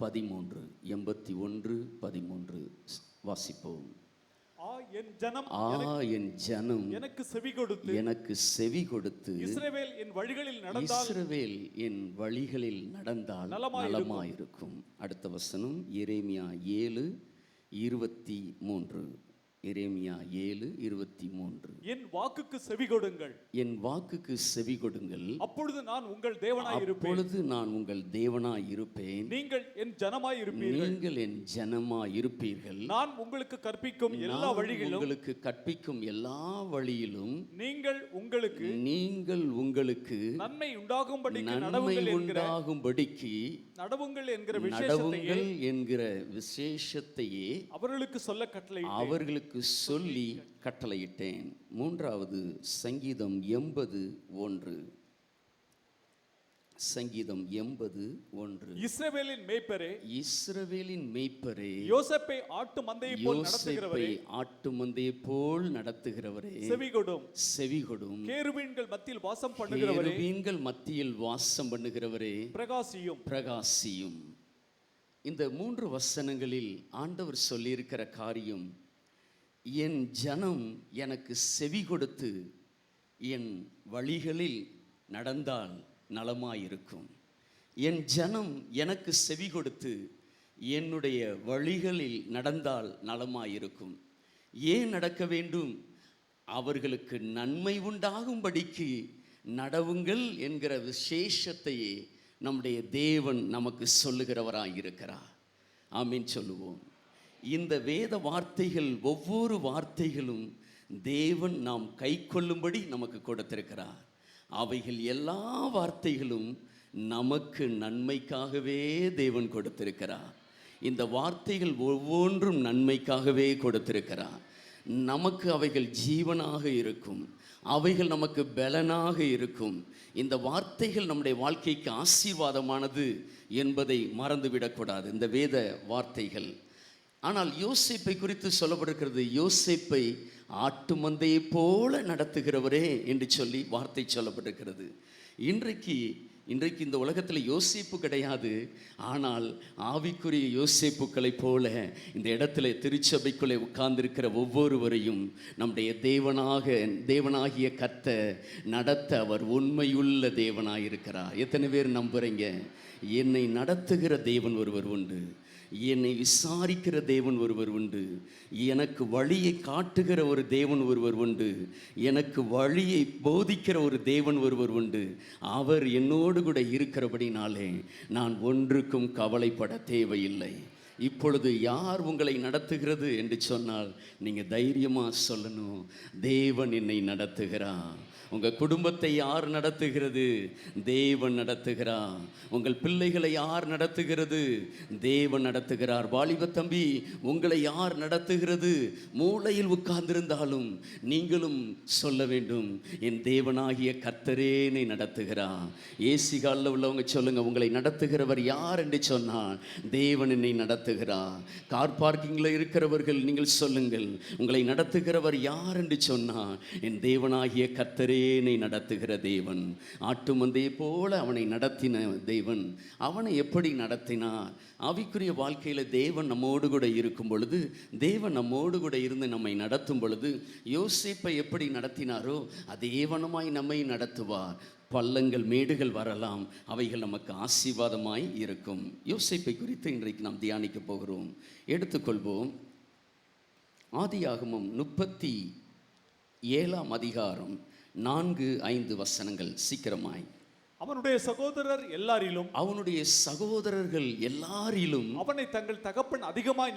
13, 81:13 வாசிப்போம். என் ஜனம் எனக்கு செவி கொடுத்து இஸ்ரவேல் என் வழிகளில் நடந்தால் நலமாயிருக்கும். அடுத்த வசனம் எரேமியா 7:23. எரேமியா 7:23. என் வாக்குக்கு செவி கொடுங்கள், அப்பொழுது நான் உங்கள் தேவனாய் இருப்பேன். நீங்கள் என் ஜனமாய் இருப்பீர்கள். நான் உங்களுக்கு கற்பிக்கும் எல்லா வழியிலும் நீங்கள் உங்களுக்கு நன்மை உண்டாகும்படிக்கு நடவுங்கள் என்கிற விசேஷத்தையே அவர்களுக்கு சொல்லி கட்டளையிட்டேன். மூன்றாவது சங்கீதம் 80:1. சங்கீதம் 80:1. இஸ்ரவேலின் மேய்ப்பரே, யோசேப்பை ஆட்டு மந்தையைப் போல் நடத்துகிறவரே, செவிகொடும். கேருபீன்கள் மத்தியில் வாசம் பண்ணுகிறவரே, பிரகாசியும். இந்த 3 வசனங்களில் ஆண்டவர் சொல்லியிருக்கிற காரியம், என் ஜனம் எனக்கு செவி கொடுத்து என் வழிகளில் நடந்தால் நலமாயிருக்கும். என் ஜனம் எனக்கு செவி கொடுத்து என்னுடைய வழிகளில் நடந்தால் நலமாயிருக்கும். ஏன் நடக்க வேண்டும்? அவர்களுக்கு நன்மை உண்டாகும்படிக்கு நடவுங்கள் என்கிற விசேஷத்தையே நம்முடைய தேவன் நமக்கு சொல்லுகிறவராயிருக்கிறார். ஆமீன் சொல்லுவோம். இந்த வேத வார்த்தைகள், ஒவ்வொரு வார்த்தைகளும் தேவன் நாம் கை கொள்ளும்படி நமக்கு கொடுத்திருக்கிறார். அவைகள் எல்லா வார்த்தைகளும் நமக்கு நன்மைக்காகவே தேவன் கொடுத்திருக்கிறார். இந்த வார்த்தைகள் ஒவ்வொன்றும் நன்மைக்காகவே கொடுத்திருக்கிறார். நமக்கு அவைகள் ஜீவனாக இருக்கும், அவைகள் நமக்கு பலனாக இருக்கும். இந்த வார்த்தைகள் நம்முடைய வாழ்க்கைக்கு ஆசீர்வாதமானது என்பதை மறந்துவிடக்கூடாது, இந்த வேத வார்த்தைகள். ஆனால் யோசேப்பை குறித்து சொல்லப்படுகிறது, யோசேப்பை ஆட்டு மந்தையை போல நடத்துகிறவரே என்று சொல்லி வார்த்தை சொல்லப்பட்டிருக்கிறது. இன்றைக்கு இந்த உலகத்தில் யோசேப்பு கிடையாது. ஆனால் ஆவிக்குரிய யோசேப்புக்களை போல இந்த இடத்துல திருச்சபைக்குள்ளே உட்கார்ந்திருக்கிற ஒவ்வொருவரையும் நம்முடைய தேவனாகிய கர்த்தர் நடத்த அவர் உண்மையுள்ள தேவனாயிருக்கிறார். எத்தனை பேர் நம்புறீங்க? என்னை நடத்துகிற தேவன் ஒருவர் உண்டு, என்னை விசாரிக்கிற தேவன் ஒருவர் உண்டு, எனக்கு வழியை காட்டுகிற ஒரு தேவன் ஒருவர் உண்டு, எனக்கு வழியை போதிக்கிற ஒரு தேவன் ஒருவர் உண்டு. அவர் என்னோடு கூட இருக்கிறபடினாலே நான் ஒன்றுக்கும் கவலைப்பட தேவையில்லை. இப்பொழுது யார் உங்களை நடத்துகிறது என்று சொன்னால் நீங்கள் தைரியமாக சொல்லணும், தேவன் என்னை நடத்துகிறார். உங்கள் குடும்பத்தை யார் நடத்துகிறது? தேவன் நடத்துகிறார். உங்கள் பிள்ளைகளை யார் நடத்துகிறது? தேவன் நடத்துகிறார். வாலிப தம்பி, உங்களை யார் நடத்துகிறது? மூலையில் உட்கார்ந்திருந்தாலும் நீங்களும் சொல்ல வேண்டும், என் தேவனாகிய கர்த்தரே என்னை நடத்துகிறார். ஏசி காலில் உள்ளவங்க சொல்லுங்க, உங்களை நடத்துகிறவர் யார் என்று சொன்னால் தேவன் என்னை நடத்துகிறார். கார் பார்க்கிங்கில் இருக்கிறவர்கள் நீங்கள் சொல்லுங்கள், உங்களை நடத்துகிறவர் யார் என்று சொன்னால் என் தேவனாகிய கர்த்தரே என்னை நடத்துகிற தேவன். ஆட்டு மந்தையை போல அவனை நடத்தின தேவன். அவனை எப்படி நடத்தினார்? ஆவிக்குரிய வாழ்க்கையில் தேவன் நம்மோடு கூட இருக்கும் பொழுது, தேவன் நம்மோடு கூட இருந்து நம்மை நடத்தும் பொழுது, யோசேப்பை எப்படி நடத்தினாரோ அதே வண்ணமாய் நம்மை நடத்துவார். பள்ளங்கள் மேடுகள் வரலாம், அவைகள் நமக்கு ஆசீர்வாதமாய் இருக்கும். யோசேப்பை குறித்து இன்றைக்கு நாம் தியானிக்க போகிறோம். எடுத்துக்கொள்வோம். ஆதியாகமம் 37ஆம் அதிகாரம் 4-5 வசனங்கள் சீக்கிரமாய். அவனுடைய சகோதரர்கள் எல்லாரிலும் அவனை தங்கள் தகப்பன் அதிகமாய்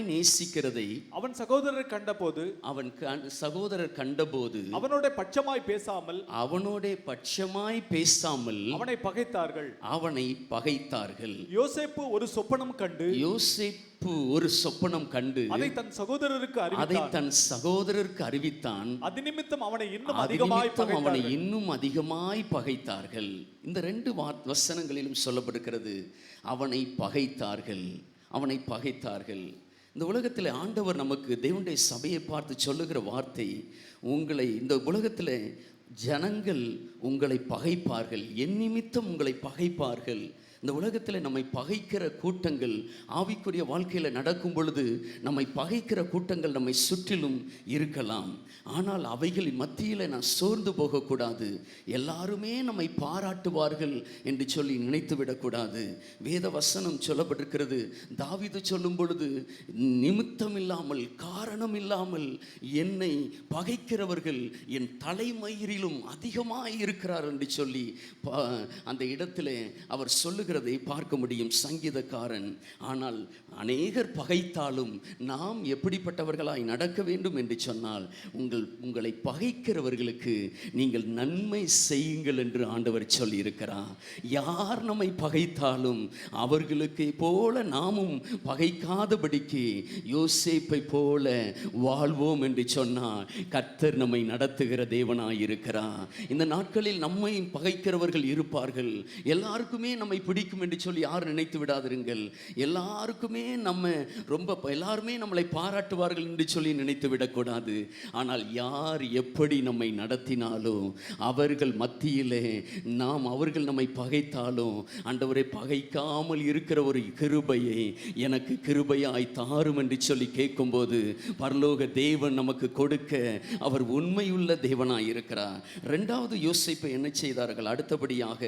நேசிக்கிறதை அவன் சகோதரர் கண்டபோது அவனோட பட்சமாய் பேசாமல் அவனை பகைத்தார்கள். யோசேப்பு ஒரு சொப்பனம் கண்டு அதை தன் சகோதரருக்கு அறிவித்தான். அது நிமித்தம் அவனை இன்னும் அதிகமாய் பகைத்தார்கள். இந்த 2 வசனங்களிலும் சொல்லப்படுகிறது, அவனை பகைத்தார்கள். இந்த உலகத்தில் ஆண்டவர் நமக்கு தேவனுடைய சபையை பார்த்து சொல்லுகிற வார்த்தை, உங்களை இந்த உலகத்தில் ஜனங்கள் உங்களை பகைப்பார்கள், என் நிமித்தம் உங்களை பகைப்பார்கள். இந்த உலகத்தில் நம்மை பகைக்கிற கூட்டங்கள் ஆவிக்குரிய வாழ்க்கையில் நடக்கும் பொழுது நம்மை பகைக்கிற கூட்டங்கள் நம்மை சுற்றிலும் இருக்கலாம். ஆனால் அவைகளின் மத்தியில் நான் சோர்ந்து போகக்கூடாது. எல்லாருமே நம்மை பாராட்டுவார்கள் என்று சொல்லி நினைத்து விடக்கூடாது. வேத வசனம் சொல்லப்பட்டிருக்கிறது. தாவீது சொல்லும் பொழுது, நிமித்தம் இல்லாமல் காரணம் இல்லாமல் என்னை பகைக்கிறவர்கள் என் தலைமயிரிலும் அதிகமாக இருக்கிறார் என்று சொல்லி அந்த இடத்துல அவர் சொல்லுகிறதை பார்க்க முடியும் சங்கீதக்காரன். ஆனால் அநேகர் பகைத்தாலும் நாம் எப்படிப்பட்டவர்களாய் நடக்க வேண்டும் என்று சொன்னால், உங்களை பகைக்கிறவர்களுக்கு நீங்கள் நன்மை செய்யுங்கள் என்று ஆண்டவர் சொல்லி இருக்கிறார். யார் நம்மை பகைத்தாலும் அவர்களுக்கு போல நாமும் பகைக்காதபடிக்கு யோசேப்பை போல வாழ்வோம் என்று சொன்னால் கர்த்தர் நம்மை நடத்துகிற தேவனாய் இருக்கிறார். இந்த நாட்களில் நம்மை பகைக்கிறவர்கள் இருப்பார்கள். எல்லாருக்குமே நம்மை பிடிக்கும் என்று சொல்லி யார் நினைத்து விடாதிருங்கள். எல்லாருக்குமே எல்லாருமே நம்மளை பாராட்டுவார்கள் என்று சொல்லி நினைத்து விடக்கூடாது. ஆனால் யார் எப்படி நம்மை நடத்தினாலும் அவர்கள் மத்தியிலே அவர்கள் நம்மை பகைத்தாலும், ஆண்டவரை பகைக்காமல் இருக்கிற ஒரு கிருபையை எனக்கு கிருபையாய் தாரும் என்று சொல்லி கேட்கும்போது பரலோக தேவன் நமக்கு கொடுக்க அவர் உண்மையுள்ள தேவனாய் இருக்கிறார். இரண்டாவது யோசேப்பை என்ன செய்தார்கள்? அடுத்தபடியாக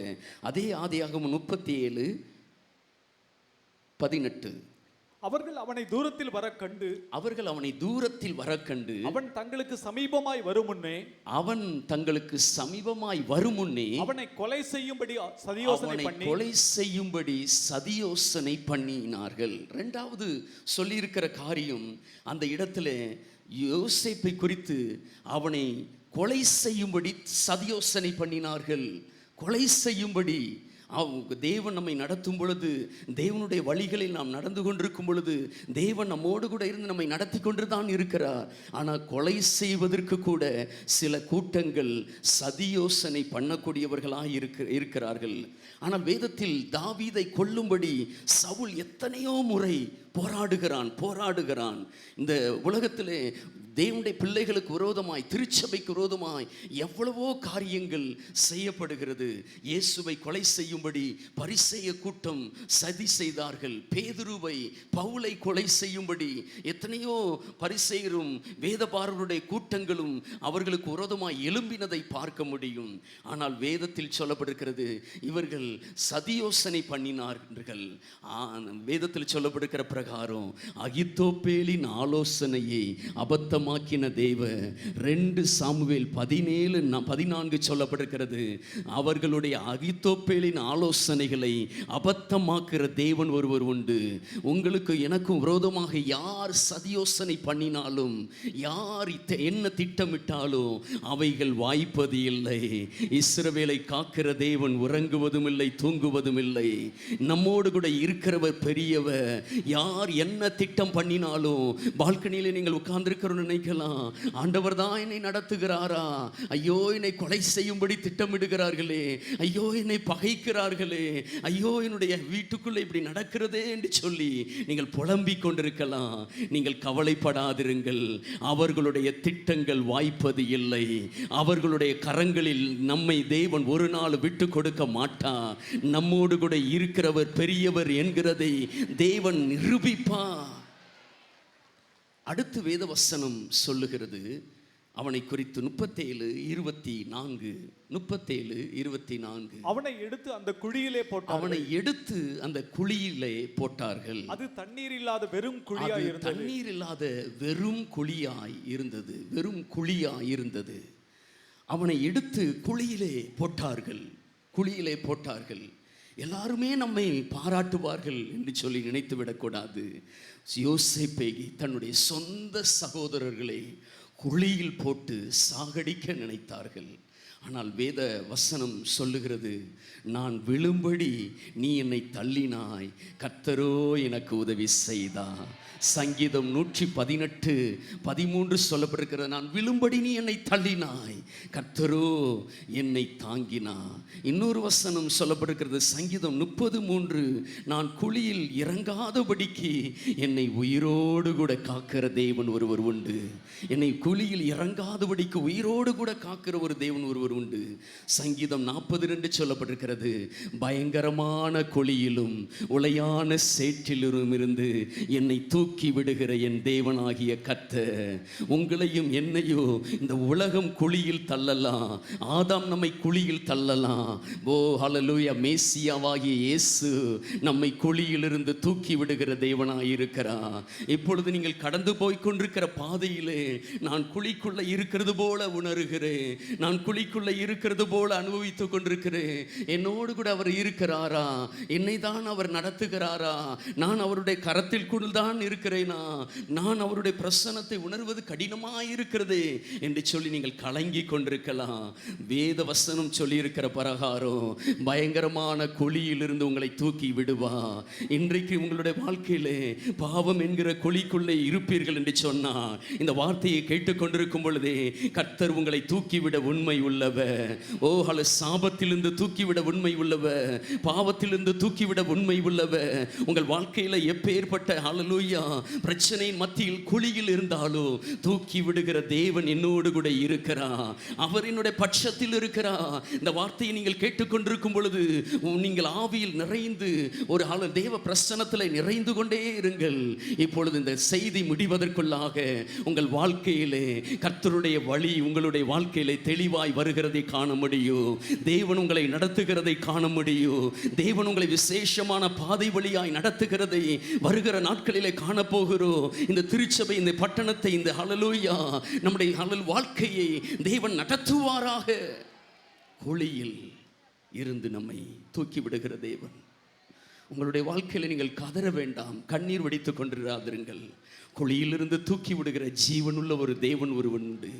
அதே ஆதியாகமம் 37:18 அவர்கள் அவனை தூரத்தில் வர கண்டு அவன் தங்களுக்கு சமீபமாய் வரும் முன்னே அவனை கொலை செய்யும்படி சதியோசனை பண்ணினார்கள். இரண்டாவது சொல்லியிருக்கிற காரியம், அந்த இடத்துல யோசேப்பை குறித்து அவனை கொலை செய்யும்படி சதியோசனை பண்ணினார்கள். கொலை செய்யும்படி தேவன் நம்மை நடத்தும் பொழுது, தேவனுடைய வழிகளில் நாம் நடந்து கொண்டிருக்கும் பொழுது தேவன் நம்மோடு கூட இருந்து நம்மை நடத்தி கொண்டு தான் இருக்கிறார். ஆனால் கொலை செய்வதற்கு கூட சில கூட்டங்கள் சதியோசனை பண்ணக்கூடியவர்களாக இருக்கிறார்கள். ஆனால் வேதத்தில் தாவீதை கொல்லும்படி சவுல் எத்தனையோ முறை போராடுகிறான். இந்த உலகத்திலே தேவனுடைய பிள்ளைகளுக்கு விரோதமாய், திருச்சபைக்கு விரோதமாய் எவ்வளவோ காரியங்கள் செய்யப்படுகிறது. இயேசுவை கொலை செய்யும்படி பரிசேய கூட்டம் சதி செய்தார்கள். பேதுருவை, பவுலை கொலை செய்யும்படி எத்தனையோ பரிசேயரும் வேதபாரருடைய கூட்டங்களும் அவர்களுக்கு விரோதமாய் எழும்பினதை பார்க்க முடியும். ஆனால் வேதத்தில் சொல்லப்படுகிறது, இவர்கள் சதியோசனை பண்ணினார்கள். வேதத்தில் சொல்லப்படுகிற பிரகாரம் அகித்தோப்பேலின் ஆலோசனையை அபத்தமாக்கின தேவன் 2 சாமுவேல் 17:14 சொல்லப்பட்டிருக்கிறது. அவர்களுடைய அகித்தோப்பேலின் ஆலோசனைகளை அபத்தமாக்குற தேவன் ஒருவர் உண்டு. உங்களுக்கு எனக்கும் விரோதமாக யார் சதியோசனை பண்ணினாலும், யார் என்ன திட்டமிட்டாலும் அவைகள் வாய்ப்பது இல்லை. இஸ்ரவேலை காக்கிற தேவன் உறங்குவதும் இல்லை, தூங்குவதும் இல்லை. நம்மோடு கூட இருக்கிறவர் பெரியவர். யார் என்ன திட்டம் பண்ணினாலும், பால்கனியில் நீங்கள் உட்கார்ந்திருக்கிறோம் நினைக்கலாம், ஆண்டவர் தான் என்னை நடத்துகிறாரா, ஐயோ என்னை கொலை செய்யும்படி திட்டமிடுகிறார்களே, ஐயோ என்னை பகைக்கிறார்களே, ஐயோ என்னுடைய வீட்டுக்குள்ளே இப்படி நடக்கிறதே என்று சொல்லி நீங்கள் புலம்பிக் கொண்டிருக்கலாம். நீங்கள் கவலைப்படாதிருங்கள். அவர்களுடைய திட்டங்கள் வாய்ப்பது இல்லை. அவர்களுடைய கரங்களில் நம்மை தேவன் ஒரு நாள் விட்டு கொடுக்க மாட்டார். நம்மோடு கூட இருக்கிறவர் பெரியவர் என்கிறதை தேவன் நிரூபிப்பார். அடுத்து வேத வசனம் சொல்லுகிறது, அவனை குறித்து 37:24 அவனை எடுத்து அந்த குழியிலே போட்டார்கள். அது தண்ணீர் இல்லாத வெறும் குழியாய் இருந்தது. அவனை எடுத்து குழியிலே போட்டார்கள். எல்லாருமே நம்மை பாராட்டுவார்கள் என்று சொல்லி நினைத்து விடக்கூடாது. யோசேப்பை தன்னுடைய சொந்த சகோதரர்களை குழியில் போட்டு சாகடிக்க நினைத்தார்கள். ஆனால் வேத வசனம் சொல்லுகிறது, நான் விழும்படி நீ என்னை தள்ளினாய், கர்த்தரோ எனக்கு உதவி செய்தார். சங்கீதம் 118:13 சொல்லப்பட்டிருக்கிறது, நான் விழும்படி நீ என்னை தள்ளினாய், கர்த்தரோ என்னை தாங்கினார். இன்னொரு வசனம் சொல்லப்பட்டிருக்கிறது, சங்கீதம் 30:3, நான் குழியில் இறங்காதபடிக்கு என்னை உயிரோடு கூட காக்கிற தேவன் ஒருவர் உண்டு. என்னை குழியில் இறங்காதபடிக்கு உயிரோடு கூட காக்கிற ஒரு தேவன் ஒருவர் ஒருவர் உண்டு. சங்கீதம் 42 சொல்லப்பட்டிருக்கிறது, பயங்கரமான குழியிலும் உளையான சேற்றிலும் இருந்து என்னை தூக்கி விடுகிற என் தேவனாகிய கர்த்தர். உங்களையும் என்னையோ இந்த உலகம் குழியில் தள்ளலாம், ஆதாம் நம்மை குழியில் தள்ளலாம். ஓ ஹல்லேலூயா, மேசியாவாகிய இயேசு நம்மை குழியிலிருந்து தூக்கி விடுகிற தேவனாயிருக்கிறார். இப்பொழுது நீங்கள் கடந்து போய் கொண்டிருக்கிற பாதையிலே நான் குழிக்குள்ள இருக்கிறது போல உணர்கிறேன், நான் குழிக்குள்ள இருக்கிறது போல அனுபவித்துக் கொண்டிருக்கிறேன். என்னோடு கூட அவர் இருக்கிறாரா? என்னை தான் அவர் நடத்துகிறாரா? நான் அவருடைய கரத்தில் தான் இருக்கிறேனா? நான் அவருடைய பிரசன்னத்தை உணர்வது கடினமாயிருக்கிறது என்று சொல்லி நீங்கள் கலங்கி கொண்டிருக்கலாம். வேத வசனம் சொல்லி இருக்கிற பிரகாரம் பயங்கரமான குழியிலிருந்து உங்களை தூக்கி விடுவா. இன்றைக்கு உங்களுடைய வாழ்க்கையிலே பாவம் என்கிற குழிக்குள்ளே இருப்பீர்கள் என்று சொன்னார். இந்த வார்த்தையை கேட்டுக்கொண்டிருக்கும் பொழுதே கர்த்தர் உங்களை தூக்கிவிட உண்மை உள்ளவர். ஓ ஹல, சாபத்திலிருந்து தூக்கிவிட உண்மை உள்ளவர், பாவத்திலிருந்து தூக்கிவிட உண்மை உள்ளவர். உங்கள் வாழ்க்கையில எப்பேற்பட்ட ஹல்லேலூயா பிரச்சனையின் மத்தியில் குழியில் இருந்தாலும் தூக்கி விடுகிற தேவன் என்னோடு கூட இருக்கிறார். அவர் என்னுடைய பட்சத்தில் இருக்கிறார். இந்த வார்த்தையை நீங்கள் கேட்டுக்கொண்டிருக்கும் பொழுது நீங்கள் ஆவியில் நிறைந்து ஒரு தேவ பிரசன்னத்தில் நிறைந்து கொண்டே இருங்கள். இப்பொழுது இந்த செய்தி முடிவதற்குள்ளாக உங்கள் வாழ்க்கையிலே கர்த்தருடைய வழி உங்களுடைய வாழ்க்கையிலே தெளிவாய் வருகிறதை காண முடியும். தேவன் உங்களை நடத்துகிறதை காண முடியும். தேவன் உங்களை விசேஷமான பாதை வழியாய் நடத்துகிறதை வருகிற நாட்களிலே காணப்போகிறோம். இந்த திருச்சபை, இந்த பட்டணத்தை, இந்த ஹல்லேலூயா நம்முடைய வாழ்க்கையை தேவன் நடத்துவாராக. குழியில் இருந்து நம்மை தூக்கி விடுகிற தேவன். உங்களுடைய வாழ்க்கையில் நீங்கள் கதற வேண்டாம், கண்ணீர் வடித்துக் கொண்டிராதிருங்கள். குழியிலிருந்து தூக்கி விடுகிற ஜீவனுள்ள ஒரு தேவன் ஒருவன் உண்டு.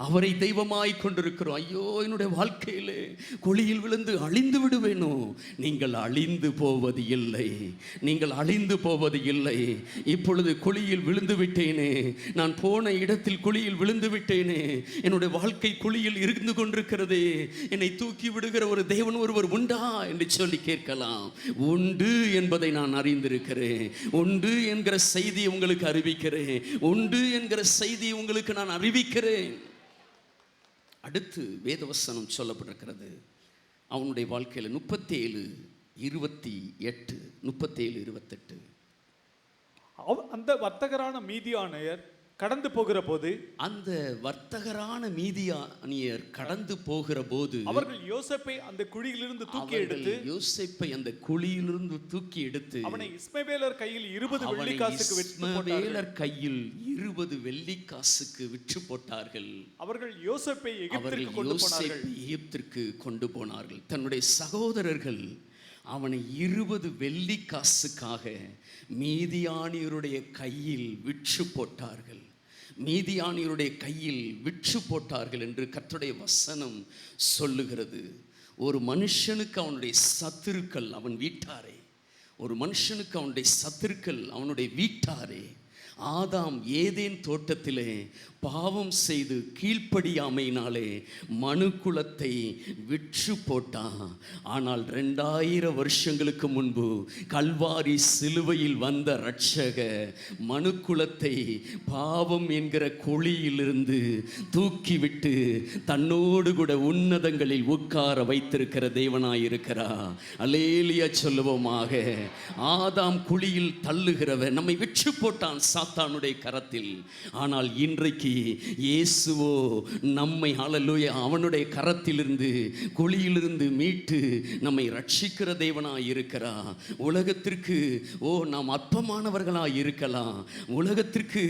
அவரை தெய்வமாய் கொண்டிருக்கிறோம். ஐயோ, என்னுடைய வாழ்க்கையிலே குழியில் விழுந்து அழிந்து விடுவேனோ? நீங்கள் அழிந்து போவது இல்லை, நீங்கள் அழிந்து போவது இல்லை. இப்பொழுது குழியில் விழுந்து விட்டேனே, நான் போன இடத்தில் குழியில் விழுந்து விட்டேனே, என்னுடைய வாழ்க்கை குழியில் இருந்து கொண்டிருக்கிறதே, என்னை தூக்கி விடுகிற ஒரு தேவன் ஒருவர் உண்டா என்று சொல்லி கேட்கலாம். உண்டு என்பதை நான் அறிந்திருக்கிறேன். உண்டு என்கிற செய்தியை உங்களுக்கு அறிவிக்கிறேன். உண்டு என்கிற செய்தியை உங்களுக்கு நான் அறிவிக்கிறேன். அடுத்து வேதவசனம் சொல்லப்பட்டிருக்கிறது, அவனுடைய வாழ்க்கையில் 37:28 37:28 அந்த வர்த்தகரான மீதியானியர் கடந்து போகிற போது, அந்த வர்த்தகரான மீதியானியர் கடந்து போகிற போது அவர்கள் யோசேப்பை அந்த குழியிலிருந்து தூக்கி எடுத்து, யோசேப்பை அந்த குழியிலிருந்து தூக்கி எடுத்து அவனை இஸ்மவேலர் கையில் 20 வெள்ளிக்காசுக்கு விற்று போட்டார்கள். அவர்கள் யோசேப்பை எகிப்திற்கு கொண்டு போனார்கள். தன்னுடைய சகோதரர்கள் அவனை 20 வெள்ளிக்காசுக்காக மீதியானியருடைய கையில் விற்று போட்டார்கள். மீதியானியருடைய கையில் விற்று போட்டார்கள் என்று கர்த்தருடைய வசனம் சொல்லுகிறது. ஒரு மனுஷனுக்கு அவனுடைய சத்துருக்கள் அவன் வீட்டாரே, ஒரு மனுஷனுக்கு அவனுடைய சத்துருக்கள் அவனுடைய வீட்டாரே. ஆதாம் ஏதேன் தோட்டத்திலே பாவம் செய்து கீழ்ப்படியாமையினாலே மனுக்குலத்தை விற்று போட்டான். ஆனால் 2000 வருஷங்களுக்கு முன்பு கல்வாரி சிலுவையில் வந்த இரட்சக மனுக்குலத்தை பாவம் என்கிற குழியிலிருந்து தூக்கிவிட்டு தன்னோடு கூட உன்னதங்களில் உட்கார வைத்திருக்கிற தேவனாயிருக்கிறார். அல்லேலூயா சொல்லுவோமாக. ஆதாம் குழியில் தள்ளுகிறவன் நம்மை விற்று போட்டான் சாத்தானுடைய கரத்தில். ஆனால் இன்றைக்கு இயேசுவோ நம்மை ஹல்லேலூயா அவனுடைய கரத்திலிருந்து குழியிலிருந்து மீட்டு நம்மை ரட்சிக்கிற தேவனாய் இருக்கிறார். உலகத்திற்கு நாம் அற்பமானவர்களாய் இருக்கலாம், உலகத்திற்கு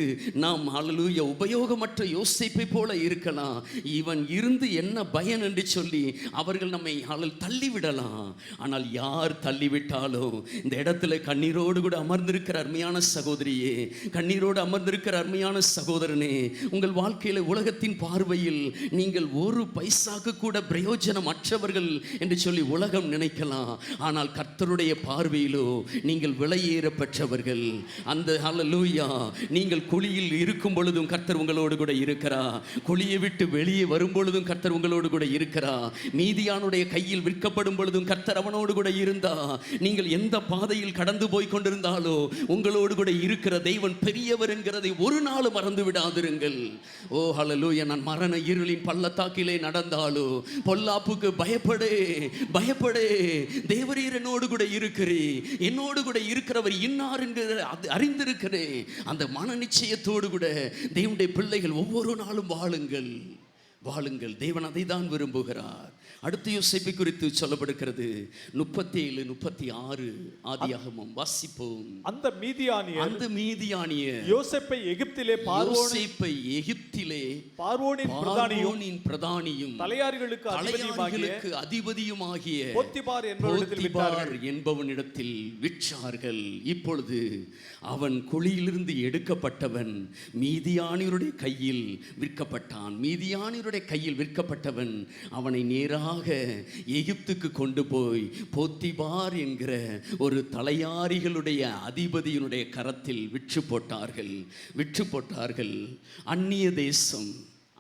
நாம் ஹல்லேலூயா உபயோகமற்ற யோசேப்பை போல இருக்கலாம். இவன் இருந்து என்ன பயன் என்று சொல்லி அவர்கள் நம்மை தள்ளிவிடலாம். ஆனால் யார் தள்ளிவிட்டாலும் இந்த இடத்துல கண்ணீரோடு கூட அமர்ந்திருக்கிற அருமையான சகோதரியே, கண்ணீரோடு அமர்ந்திருக்கிற அருமையான சகோதரனே, உங்கள் வாழ்க்கையில் உலகத்தின் பார்வையில் நீங்கள் ஒரு பைசாக்கு கூட பிரயோஜனம் அற்றவர்கள் என்று சொல்லி உலகம் நினைக்கலாம். ஆனால் கர்த்தருடைய பார்வையிலோ நீங்கள் விலையேற பெற்றவர்கள். அந்த ஹல்லேலூயா, நீங்கள் குழியில் இருக்கும் பொழுதும் கர்த்தர் உங்களோடு கூட இருக்கிறார். குழியை விட்டு வெளியே வரும் பொழுதும் கர்த்தர் உங்களோடு கூட இருக்கிறார். மீதியானுடைய கையில் விற்கப்படும் பொழுதும் கர்த்தர் அவனோடு கூட இருந்தா. நீங்கள் எந்த பாதையில் கடந்து போய் கொண்டிருந்தாலோ உங்களோடு கூட இருக்கிற தெய்வன் பெரியவர் என்கிறதை ஒரு நாள் மறந்து விடாதிருங்கள். ஓ ஹல்லேலூயா. நான் மரண இருளின் பள்ளத்தாக்கிலே நடந்தாலோ பொல்லாப்புக்கு பயப்படே பயப்படே, தேவரீர் என்னோடு கூட இருக்கிறே, என்னோடு கூட இருக்கிறவர் இன்னார் என்கிற அறிந்திருக்கிறேன். அந்த மன நிச்சயத்தோடு கூட தேவனுடைய பிள்ளைகள் ஒவ்வொரு நாளும் வாழுங்கள் வாழுங்கள். தேவன் அதை தான் விரும்புகிறார். அடுத்த யோசேப்பை குறித்து சொல்லப்படுகிறது 37, 36 ஆதியாகமம் வாசிப்போம். அந்த மீதியானியர் யோசேப்பை எகிப்திலே பார்வோனின் பிரதானியும் தலையாரிகளுக்கு அதிபதியுமாகிய போத்திபார் என்பவனிடத்தில் விற்றார்கள். இப்பொழுது அவன் குழியிலிருந்து எடுக்கப்பட்டவன் மீதியானியருடைய கையில் விற்கப்பட்டான். மீதியானியருடைய கையில் விற்கப்பட்டவன் அவனை நேராக எகிப்துக்கு கொண்டு போய் போத்திபார் என்கிற ஒரு தலையாரிகளுடைய அதிபதியினுடைய கரத்தில் விற்று போட்டார்கள். அந்நிய தேசம்,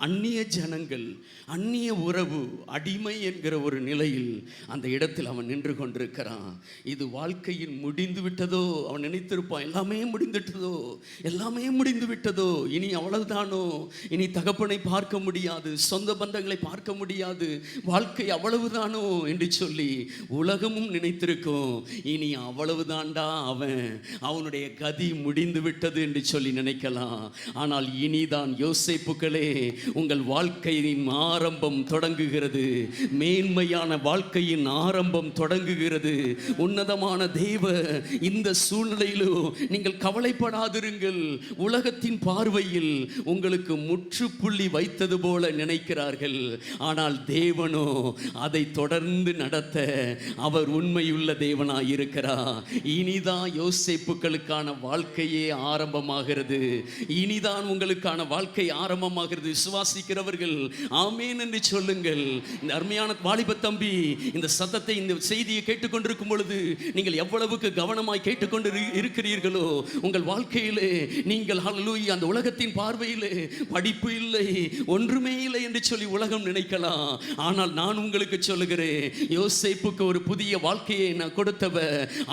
அந்நிய ஜனங்கள், அந்நிய உறவு, அடிமை என்கிற ஒரு நிலையில் அந்த இடத்தில் அவன் நின்று கொண்டிருக்கிறான். இது வாழ்க்கையின் முடிந்து விட்டதோ, அவன் நினைத்திருப்பான் எல்லாமே முடிந்து விட்டதோ, இனி அவ்வளவுதானோ, இனி தகப்பனை பார்க்க முடியாது, சொந்த பந்தங்களை பார்க்க முடியாது, வாழ்க்கை அவ்வளவுதானோ என்று சொல்லி உலகமும் நினைத்திருக்கும். இனி அவ்வளவுதான்டா அவனுடைய கதி முடிந்து விட்டது என்று சொல்லி நினைக்கலாம். ஆனால் இனிதான் யோசேப்புக்களே, உங்கள் வாழ்க்கையின் ஆரம்பம் தொடங்குகிறது. மேன்மையான வாழ்க்கையின் ஆரம்பம் தொடங்குகிறது. உன்னதமான தேவ இந்த சூழ்நிலையிலோ நீங்கள் கவலைப்படாதிருங்கள். உலகத்தின் பார்வையில் உங்களுக்கு முற்றுப்புள்ளி வைத்தது போல நினைக்கிறார்கள். ஆனால் தேவனோ அதை தொடர்ந்து நடத்த அவர் உண்மையுள்ள தேவனாயிருக்கிறார். இனிதான் யோசேப்புக்களுக்கான வாழ்க்கையே ஆரம்பமாகிறது. இனிதான் உங்களுக்கான வாழ்க்கை ஆரம்பமாகிறது. விசுவாசிக்கிறவர்கள் ஆமேன் என்று சொல்லுங்கள். இந்த அருமையான வாலிப தம்பி இந்த சத்தத்தை, இந்த செய்தியை கேட்டுக்கொண்டிருக்கும் பொழுது நீங்கள் எவ்வளவுக்கு கவனமாய் கேட்டுக்கொண்டு இருக்கிறீர்களோ, உங்கள் வாழ்க்கையிலே நீங்கள் ஹல்லேலூயா அந்த உலகத்தின் பார்வையிலே படிப்பு இல்லை, ஒன்றுமே இல்லை என்று சொல்லி உலகம் நினைக்கலாம். ஆனால் நான் உங்களுக்கு சொல்லுகிறேன், யோசேப்புக்கு ஒரு புதிய வாழ்க்கையை நான் கொடுத்தவ,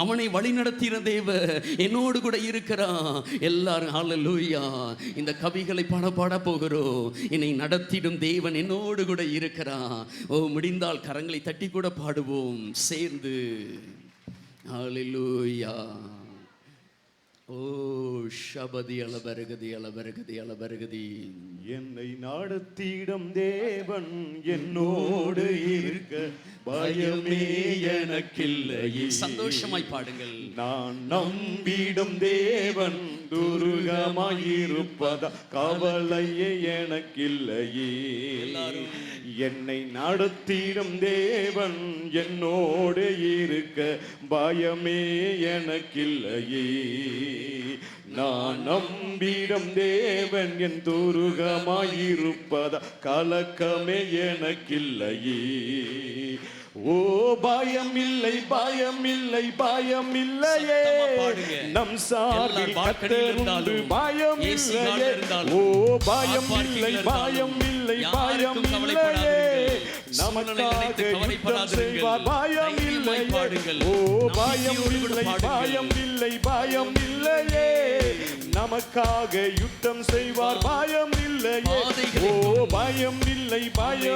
அவனை வழிநடத்தின தேவ என்னோடு கூட இருக்கிறான். எல்லாரும் ஹல்லேலூயா இந்த கவிகளை பாட போகிறோம். என்னை நடத்திடும் தேவன் என்னோடு கூட இருக்கிறான். ஓ, முடிந்தால் கரங்களை தட்டி கூட பாடுவோம் சேர்ந்து. ஹல்லேலூயா. ஓ ஷபதி அளபருகதி என்னை நடத்திடும் தேவன் என்னோடு இருக்க பயமே எனக்கில்லையே. சந்தோஷமாய் பாடுங்கள். நான் நம்பிடும் தேவன் துருகமாயிருப்பதா கவலையே எனக்கில்லையே. என்னை நடத்திடும் தேவன் என்னோடு இருக்க பயமே எனக்கில்லையே. நான் நம்பிடும் தேவன் என் துருகமாயிருப்பதா கலக்கமே எனக்கில்லையே. ஓ பயமில்லை நம் சார்பில் கர்த்தர் உண்டு. பயமில்லையே. ஓ பயமில்லை நமக்காக யுத்தம் செய்வார். பயமில்லையே. ஓ பயமில்லையே நமக்காக யுத்தம் செய்வார். பயமில்லையே. ஓ பயமில்லையே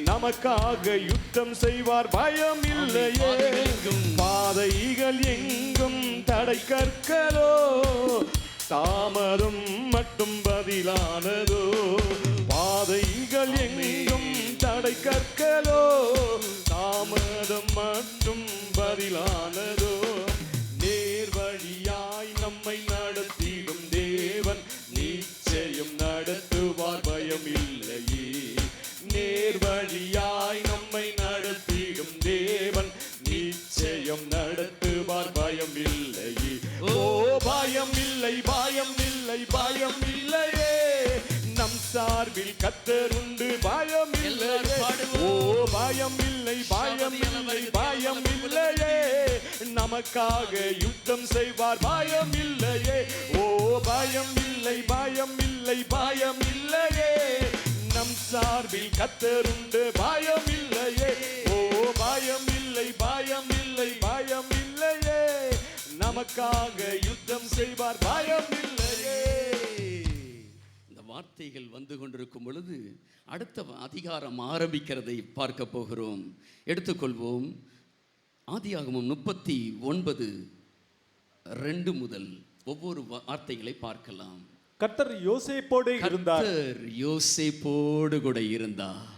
நமக்காக யுத்தம் செய்வார். பயமில்லையே. பாதைகள் எங்கும் தடை கற்களோ, தாமதம் மட்டும் பதிலானதோ. பாதைகள் எங்கும் தடை கற்களோ, தாமதம் மட்டும் பதிலானதோ. நேர்வழியாய் நம்மை நடத்திடும் தேவன் நிச்சயம் நடத்துவார். பயமில்லையே. நேர்வழியாய் நம்மை நடத்திடும் தேவன் நிச்சயம் நடத்துவார். பயமில்லையே. ஓ பயமில்லையே நம் சார்பில் கர்த்தர் உண்டு. பயமில்லையே. ஓ பயமில்லையே நமக்காக யுத்தம் செய்வார். பயமில்லையே. ஓ பயமில்லையே நம் சார்பில் கர்த்தர் உண்டு. பயமில்லையே. ஓ பயமில்லையே நமக்காக செய்வார் பயம் இல்லையே. இந்த வார்த்தைகள் வந்து கொண்டிருக்கும் பொழுது அடுத்த அதிகாரம் ஆரம்பிக்கிறதை பார்க்க போகிறோம். எடுத்துக்கொள்வோம். ஆதியாகமம் 39:2 முதல் ஒவ்வொரு வார்த்தைகளை பார்க்கலாம். கர்த்தர் யோசேப்போடு இருந்தார். கர்த்தர் யோசேப்போடு கூட இருந்தார்.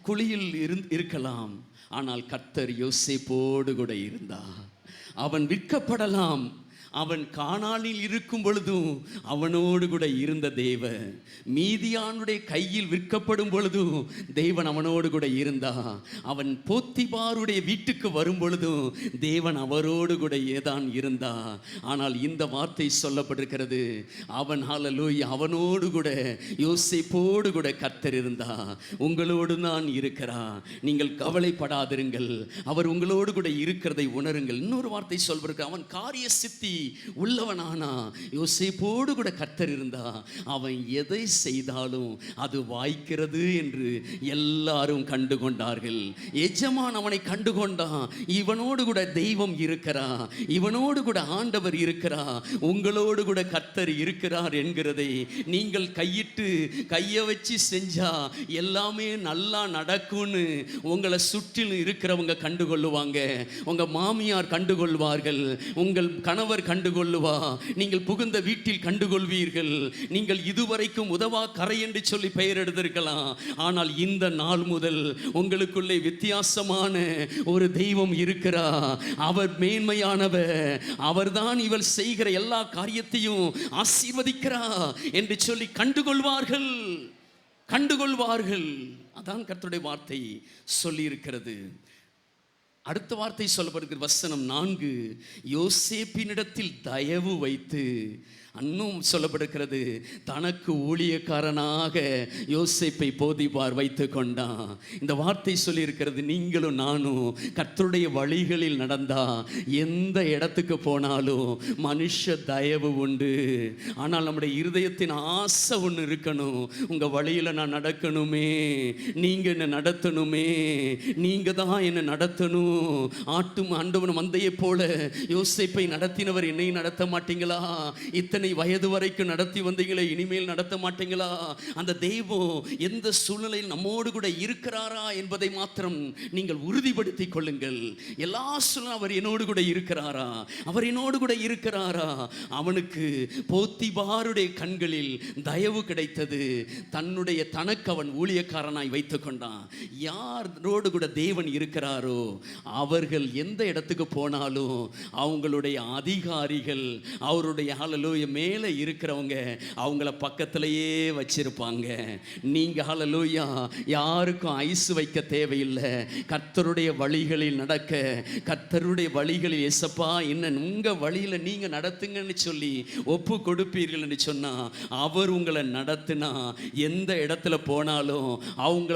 குழியில் இருக்கலாம், ஆனால் கர்த்தர் யோசேப்போடு கூட இருந்தார். அவன் விற்கப்படலாம், அவன் கானானில் இருக்கும் பொழுதும் அவனோடு கூட இருந்த தேவன், மீதியானுடைய கையில் விற்கப்படும் பொழுதும் தேவன் அவனோடு கூட இருந்தா. அவன் போத்திபாருடைய வீட்டுக்கு வரும் பொழுதும் தேவன் அவரோடு கூட ஏதான் இருந்தா. ஆனால் இந்த வார்த்தை சொல்லப்பட்டிருக்கிறது, அவன் ஹல்லேலூயா, அவனோடு கூட யோசேப்போடு கூட கர்த்தர் இருந்தா. உங்களோடு தான் இருக்கிறா, நீங்கள் கவலைப்படாதிருங்கள், அவர் உங்களோடு கூட இருக்கிறதை உணருங்கள். இன்னொரு வார்த்தை சொல்வதற்கு, அவன் காரிய சித்தி உள்ளவனானா. யோசேப்போடு கூட கர்த்தர் இருந்தா. அவன் எதை செய்தாலும் அது வாய்க்கிறது என்று எல்லாரும் கண்டுகொண்டார்கள். எஜமான் அவனை கண்டுகொண்டான். இவனோடு கூட தெய்வம் இருக்கிறா, இவனோடு கூட ஆண்டவர் இருக்கிறா, உங்களோடு கூட கர்த்தர் இருக்கிறார் என்கிறதை நீங்கள் கையை வச்சு செஞ்சா எல்லாமே நல்லா நடக்கும்னு உங்களை சுற்றிலும் இருக்கிறவங்க கண்டுகொள்ளுவாங்க. உங்க மாமியார் கண்டுகொள்வார்கள், உங்கள் கணவர் கண்டுகொள்ளுவா, நீங்கள் புகுந்த வீட்டில் கண்டுகொள்வீர்கள். நீங்கள் இதுவரைக்கும் உதவா கரை என்று சொல்லி பெயர் எடுத்திருக்கலாம், ஆனால் இந்த நாள் முதல் உங்களுக்குள்ளே வித்தியாசமான ஒரு தெய்வம் இருக்கிறா. அவர் மேன்மையானவர், அவர்தான் இவள் செய்கிற எல்லா காரியத்தையும் ஆசீர்வதிக்கிறா என்று சொல்லி கண்டுகொள்வார்கள். அதான் கர்த்தருடைய வார்த்தை சொல்லி இருக்கிறது. அடுத்த வார்த்தை சொல்லப்படுகிறது, வசனம் 4, யோசேப்பினிடத்தில் தயவு வைத்து. இன்னும் சொல்லப்படுகிறது, தனக்கு ஊழியக்காரனாக யோசேப்பை போதிபார் வைத்து கொண்டான். இந்த வார்த்தை சொல்லி இருக்கிறது, நீங்களும் நானும் கர்த்தருடைய வழிகளில் நடந்தா எந்த இடத்துக்கு போனாலும் மனுஷ தயவு உண்டு. ஆனால் நம்முடைய இருதயத்தின் ஆசை ஒன்று இருக்கணும், உங்க வழியில நான் நடக்கணுமே, நீங்க என்ன நடத்தணுமே, நீங்க தான் என்ன நடத்தணும். ஆட்டும் ஆண்டவனும் மந்தையை போல யோசேப்பை நடத்தினவர் என்னை நடத்த மாட்டீங்களா? இத்தனை வயது வரைக்கும் நடத்தி வந்தீங்களே, இனிமேல் நடத்த மாட்டீங்களா? அந்த தெய்வம் எந்த சூழ்நிலையில் நம்மோடு கூட இருக்கிறாரா என்பதை மாத்திரம் நீங்கள் உறுதிப்படுத்திக் கொள்ளுங்கள். எல்லா சூழ்நிலையும் அவர் என்னோடு கூட இருக்கிறாரா, அவர் என்னோடு கூட இருக்கிறாரா. அவனுக்கு போத்திபாருடைய கண்களில் தயவு கிடைத்தது. தனக்கு அவன் ஊழியக்காரனாய் வைத்துக் கொண்டான். யாரோடு கூட தேவன் இருக்கிறாரோ அவர்கள் எந்த இடத்துக்கு போனாலும் அவங்களுடைய அதிகாரிகள், அவருடைய ஹல்லேலூயா மேலே இருக்கிறவங்க அவங்கள பக்கத்திலேயே வச்சிருப்பாங்க. நீங்க ஹல்லேலூயா யாருக்கும் ஐஸ் வைக்க தேவையில்லை. கர்த்தருடைய வழிகளில் நடக்க, கர்த்தருடைய வழிகளில் ஏசப்பா என்ன உங்க வழியில நீங்க நடத்துங்கன்னு சொல்லி ஒப்பு கொடுப்பீர்கள் என்று சொன்னா, அவர் உங்களை நடத்தினா எந்த இடத்துல போனாலும்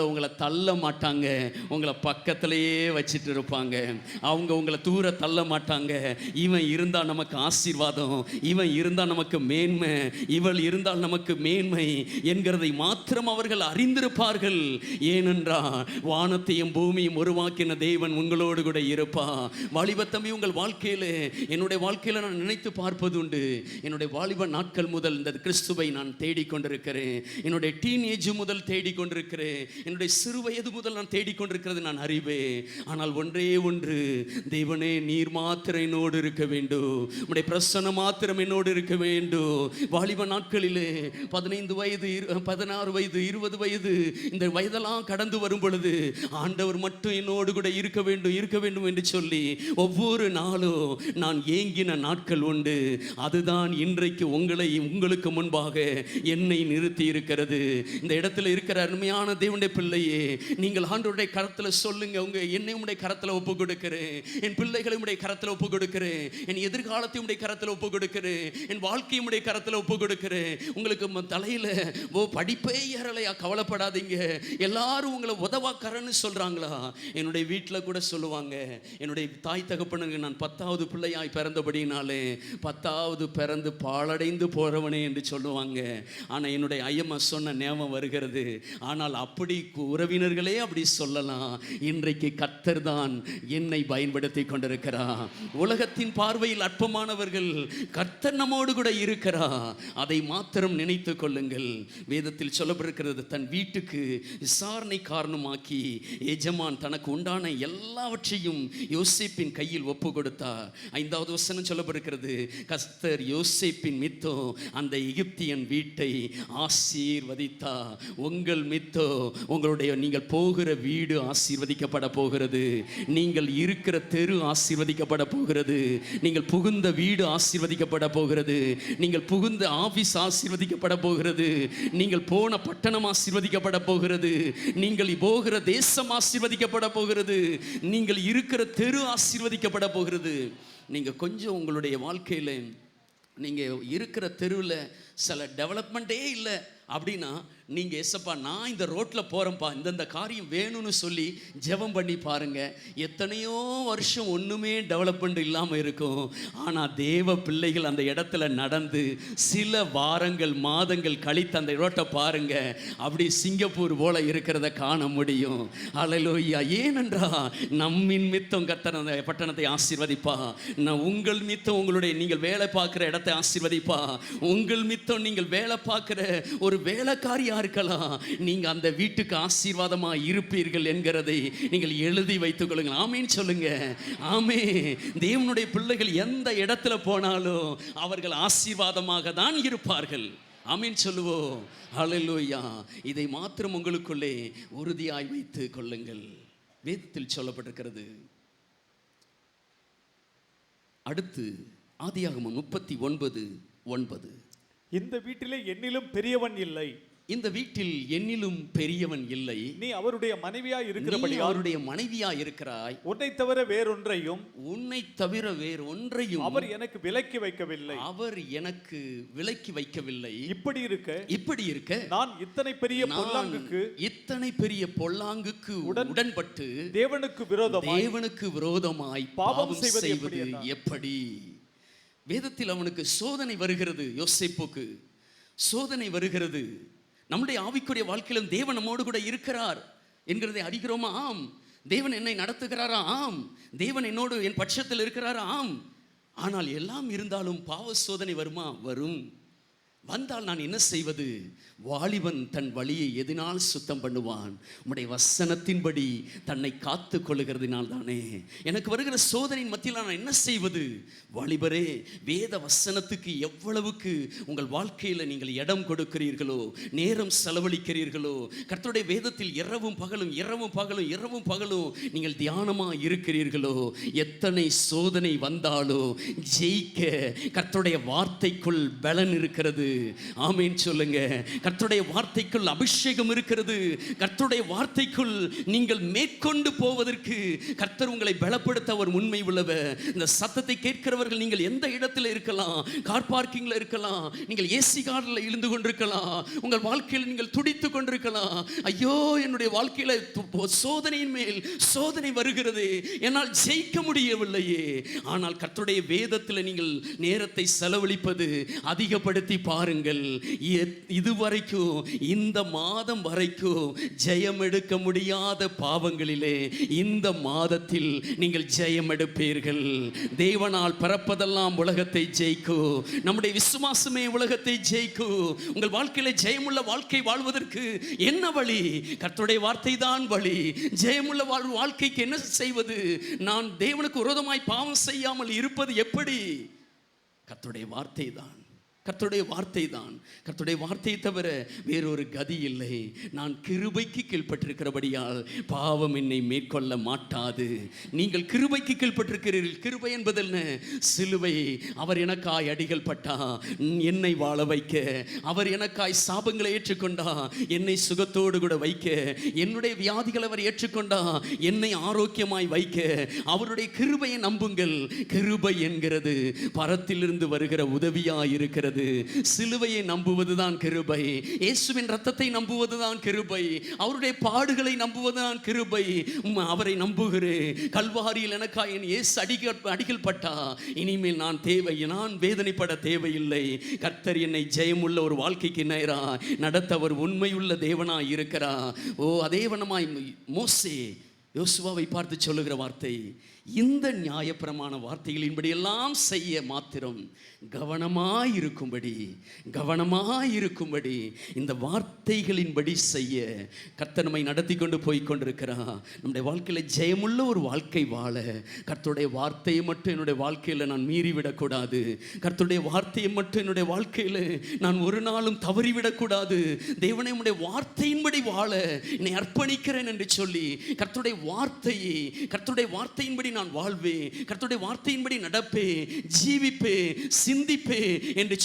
உங்களை தள்ள மாட்டாங்க, உங்களை பக்கத்திலேயே வச்சிட்டு இருப்பாங்க. அவங்க உங்களை தூர தள்ள மாட்டாங்க. இவன் இருந்தா நமக்கு ஆசீர்வாதம், இவன் இருந்தா நமக்கு மேன்மை, இவள் இருந்தால் நமக்கு மேன்மை என்கிறதை மாத்திரம் அவர்கள் அறிந்திருப்பார்கள். ஏனென்றால் வானத்தையும் பூமியும் உருவாக்கின தேவன் உங்களோடு கூட இருப்பா. வாலிப தம்பி, உங்கள் வாழ்க்கையில், என்னுடைய வாழ்க்கையில் நான் நினைத்து பார்ப்பது உண்டு. என்னுடைய வாலிப நாட்கள் முதல் இந்த கிறிஸ்துவை நான் தேடிக்கொண்டிருக்கிறேன். என்னுடைய டீனேஜ் முதல் தேடிக்கொண்டிருக்கிறேன். என்னுடைய சிறு வயது முதல் நான் தேடிக்கொண்டிருக்கிறது நான் அறிவேன். ஆனால் ஒன்றே ஒன்று, தேவனே நீர் மாத்திரம் என்னோடு இருக்க வேண்டும், உம்முடைய பிரசன்னம் மாத்திரம் என்னோடு இருக்க வேண்டும். வாலிப நாட்களிலே 15 வயது 16 வயது 20 வயது இந்த வயதெல்லாம் கடந்து வரும் பொழுது ஆண்டவர் மட்டும் என்னோடு கூட இருக்க வேண்டும் என்று சொல்லி ஒவ்வொரு நாளும் நான் ஏங்கின நாட்கள் உண்டு. அதுதான் இன்றைக்கு உங்களுக்கு முன்பாக என்னை நிறுத்தி இருக்கிறது. இந்த இடத்துல இருக்கிற அருமையான தேவனுடைய பிள்ளையே, நீங்கள் ஆண்டவருடைய கரத்தில் சொல்லுங்க, என்னை உம்முடைய கரத்தில் ஒப்பு கொடுக்கிறேன், என் பிள்ளைகளை உம்முடைய கரத்தில் ஒப்பு கொடுக்கிறேன், என் எதிர்காலத்தை உம்முடைய கரத்தில் ஒப்பு கொடுக்கிறேன், என் வாழ்க்கை வாழ்க்கையை உடைய கரத்தில் ஒப்பு கொடுக்கிறேன். உங்களுக்கு தலையில படிப்பே ஏறலையா, கவலைப்படாதீங்க. எல்லாரும் உங்களை உதவாக்கறன்னு சொல்றாங்களா? என்னுடைய வீட்டில் கூட சொல்லுவாங்க, என்னுடைய தாய் தகப்பனுக்கு நான் 10வது பிள்ளையாய் பிறந்தபடினாலே 10வது பிறந்து பாழடைந்து போறவனே என்று சொல்லுவாங்க. ஆனால் என்னுடைய ஐயம்மா சொன்ன ஞாபகம் வருகிறது. ஆனால் அப்படி உறவினர்களே அப்படி சொல்லலாம். இன்றைக்கு கர்த்தர் தான் என்னை பயன்படுத்தி கொண்டிருக்கிறார். உலகத்தின் பார்வையில் அற்பமானவர்கள், கர்த்தர் நம்மோடு கூட இருக்கிறார். அதை மாத்திரம் நினைத்து கொள்ளுங்கள். வேதத்தில் சொல்லப்பட்டிருக்கிறது, தன் வீட்டுக்கு விசாரணை காரணமாக்கி எஜமான் தனக்கு உண்டான எல்லாவற்றையும் யோசேப்பின் கையில் ஒப்பு கொடுத்தார். 5வது வசனம் சொல்லப்பட்டிருக்கிறது, கர்த்தர் யோசேப்பின் மித்தம் அந்த எகிப்தியன் வீட்டை ஆசீர்வதித்தார். உங்கள் மித்தோ, உங்களுடைய நீங்கள் போகிற வீடு ஆசீர்வதிக்கப்பட போகிறது. நீங்கள் இருக்கிற தெரு ஆசீர்வதிக்கப்பட போகிறது. நீங்கள் புகுந்த வீடு ஆசீர்வதிக்கப்பட போகிறது. நீங்கள் புகுந்த ஆபீஸ் ஆசீர்வதிக்கப்பட போகிறது. நீங்கள் போன பட்டணம் ஆசீர்வதிக்கப்பட போகிறது. நீங்கள் போகிற தேசம் ஆசீர்வதிக்கப்பட போகிறது. நீங்கள் இருக்கிற தெரு ஆசீர்வதிக்கப்பட போகிறது. நீங்க கொஞ்சம் உங்களுடைய வாழ்க்கையில நீங்க இருக்கிற தெருவில் சில டெவலப்மெண்ட்டே இல்லை அப்படின்னா, நீங்க ஏசப்பா நான் இந்த ரோட்ல போறேன்ப்பா, இந்த காரியம் வேணும்னு சொல்லி ஜெபம் பண்ணி பாருங்க. எத்தனையோ வருஷம் ஒண்ணுமே டெவலப்மெண்ட் இல்லாம இருக்கும். ஆனா தேவ பிள்ளைகள் அந்த இடத்துல நடந்து சில வாரங்கள் மாதங்கள் கழித்து அந்த ரோட்டை பாருங்க, அப்படி சிங்கப்பூர் போல இருக்கிறத காண முடியும். அல்லேலூயா. ஏனென்றா நம்மின் மித்தம் கர்த்தர் அந்த பட்டணத்தை ஆசீர்வதிப்பா. நான் உங்கள் மித்தம் உங்களுடைய நீங்கள் வேலை பார்க்கிற இடத்தை ஆசீர்வதிப்பா. உங்கள் மித்தம் நீங்கள் வேலை பார்க்கிற ஒரு வேலைக்காரியா இருக்கலாம், நீங்க அந்த வீட்டுக்கு ஆசீர்வாதமா இருப்பீர்கள் என்கிறதை நீங்கள் எழுதி வைத்துக் கொள்ளுங்கள். ஆமீன் சொல்லுங்க. ஆமே. தேவனுடைய பிள்ளைகள் எந்த இடத்துல போனாலும் அவர்கள் ஆசீர்வாதமாக தான் இருப்பார்கள். ஆமீன் சொல்லுவோம். ஹல்லேலூயா. இதை மாத்திரம் உங்களுக்குள்ளே உறுதியாய் வைத்துக் கொள்ளுங்கள். வேதத்தில் சொல்லப்பட்டிருக்கிறது. அடுத்து ஆதியாகமம் 39:9. இந்த வீட்டிலே என்னிலும் பெரியவன் இல்லை. இந்த வீட்டில் என்னிலும் பெரியவன் இல்லை. நீ அவருடைய மனைவியாய் இருக்கிறபடி அவருடைய மனைவியாய் இருக்கிறாய். உன்னை தவிர வேறொன்றையும் அவர் எனக்கு விலக்கி வைக்கவில்லை. அவர் எனக்கு விலக்கி வைக்கவில்லை. இப்படி இருக்க நான் இத்தனை பெரிய பொல்லாங்குக்கு உடன்பட்டு தேவனுக்கு விரோதமாய் பாவம் செய்வது எப்படி? வேதத்தில் அவனுக்கு சோதனை வருகிறது. யோசேப்புக்கு சோதனை வருகிறது. நம்முடைய ஆவிக்குரிய வாழ்க்கையிலும் தேவன் நம்மோடு கூட இருக்கிறார் என்கிறதை அறிகிறோமா? ஆம். தேவன் என்னை நடத்துகிறாரா? ஆம். தேவன் என்னோடு என் பட்சத்தில் இருக்கிறாரா? ஆம். ஆனால் எல்லாம் இருந்தாலும் பாவ சோதனை வருமா? வரும். வந்தால் நான் என்ன செய்வது? வாலிபன் தன் வழியை எதனால் சுத்தம் பண்ணுவான்? உம்முடைய வசனத்தின்படி தன்னை காத்து கொள்ளுகிறதுனால் தானே. எனக்கு வருகிற சோதனையின் மத்தியில் நான் என்ன செய்வது? வாலிபரே, வேத வசனத்துக்கு எவ்வளவுக்கு உங்கள் வாழ்க்கையில் நீங்கள் இடம் கொடுக்கிறீர்களோ, நேரம் செலவழிக்கிறீர்களோ, கர்த்தருடைய வேதத்தில் இரவும் பகலும் நீங்கள் தியானமாக இருக்கிறீர்களோ, எத்தனை சோதனை வந்தாலோ ஜெயிக்க கர்த்தருடைய வார்த்தைக்குள் பலன் இருக்கிறது. ஆமென் சொல்லுங்க. கர்த்தருடைய வார்த்தைக்குள் அபிஷேகம் இருக்கிறது. கர்த்தருடைய வார்த்தைக்குள் நீங்கள் மேற்கொண்டு போவதற்கு கர்த்தர் உங்களை பலப்படுத்த அவர் உண்மை உள்ளவர். இந்த சத்தத்தை கேட்கிறவர்கள் நீங்கள் எந்த இடத்துல இருக்கலாம், கார் பார்க்கிங்ல இருக்கலாம், நீங்கள் ஏசி கார்ல இருந்து கொண்டிருக்கலாம், உங்கள் வாழ்க்கையில் நீங்கள் துடித்து கொண்டிருக்கலாம். ஐயோ, என்னுடைய வாழ்க்கையில சோதனையின் மேல் சோதனை வருகிறது, என்னால் ஜெயிக்க முடியவில்லையே. ஆனால் கர்த்தருடைய வேதத்தில் நீங்கள் நேரத்தை செலவழிப்பது அதிகப்படுத்தி பாருங்கள். இதுவரைக்கும் இந்த மாதம் வரைக்கும் ஜெயம் எடுக்க முடியாத பாவங்களிலே இந்த மாதத்தில் நீங்கள் ஜெயம் எடுப்பீர்கள். தேவனால் பிறப்பதெல்லாம் உலகத்தை ஜெயிக்கும். நம்முடைய விசுவாசமே உலகத்தை ஜெயிக்கும். உங்கள் வாழ்க்கையில ஜெயமுள்ள வாழ்க்கை வாழ்வதற்கு என்ன வழி? கர்த்தருடைய வார்த்தை தான் வழி. ஜெயமுள்ள வாழ்க்கைக்கு என்ன செய்வது? நான் தேவனுக்கு விரோதமாய் பாவம் செய்யாமல் இருப்பது எப்படி? கர்த்தருடைய வார்த்தை தான். கர்த்தருடைய வார்த்தையை தவிர வேறொரு கதி இல்லை. நான் கிருபைக்கு கீழ்ப்பட்டிருக்கிறபடியால் பாவம் என்னை மேற்கொள்ள மாட்டாது. நீங்கள் கிருபைக்கு கீழ்ப்பட்டிருக்கிறீர்கள். கிருபை என்பது என்ன? சிலுவை. அவர் எனக்காய் அடிகள் பட்டா என்னை வாழ வைக்க, அவர் எனக்காய் சாபங்களை ஏற்றுக்கொண்டா என்னை சுகத்தோடு கூட வைக்க, என்னுடைய வியாதிகளை அவர் ஏற்றுக்கொண்டா என்னை ஆரோக்கியமாய் வைக்க. அவருடைய கிருபையை நம்புங்கள். கிருபை என்கிறது பரத்திலிருந்து வருகிற உதவியாய் இருக்கிறது. இருக்கிறது. சிலுவையை நம்புவதுதான் கிருபை. இயேசுவின் இரத்தத்தை நம்புவதுதான் கிருபை. அவருடைய பாடுகளை நம்புவதுதான் கிருபை. அவரை நம்புகிறேன். கல்வாரியில் எனக்காக என் இயேசு அடிகள் பட்டா இனிமேல் நான் வேதனைப்பட தேவையில்லை. கர்த்தர் என்னை ஜெயமுள்ள ஒரு வாழ்க்கைக்கு நேரா நடத்தவர் உண்மையுள்ள தேவனாய் இருக்கிறார். அதேவனமாய் மோசே யோசுவாவை பார்த்து சொல்லுகிற வார்த்தை, இந்த நியாயப்பிரமாண வார்த்தைகளின்படி எல்லாம் செய்ய மாத்திரம் கவனமாயிருக்கும்படி இந்த வார்த்தைகளின்படி செய்ய கர்த்தர் நம்மை நடத்தி கொண்டு போய் கொண்டிருக்கிறார். நம்முடைய வாழ்க்கையில் ஜெயமுள்ள ஒரு வாழ்க்கை வாழ கர்த்தருடைய வார்த்தையை மட்டும் என்னுடைய வாழ்க்கையில் நான் மீறிவிடக்கூடாது. கர்த்தருடைய வார்த்தையை மட்டும் என்னுடைய வாழ்க்கையில் நான் ஒரு நாளும் தவறிவிடக்கூடாது. தேவனே, உம்முடைய வார்த்தையின்படி வாழ என்னை அர்ப்பணிக்கிறேன் என்று சொல்லி கர்த்தருடைய வார்த்தையின்படி நான் வாழ்வேன், கர்த்தருடைய வார்த்தையின்படி நடப்பேன், ஜீவிப்பேன், சிந்திப்பேன் என்று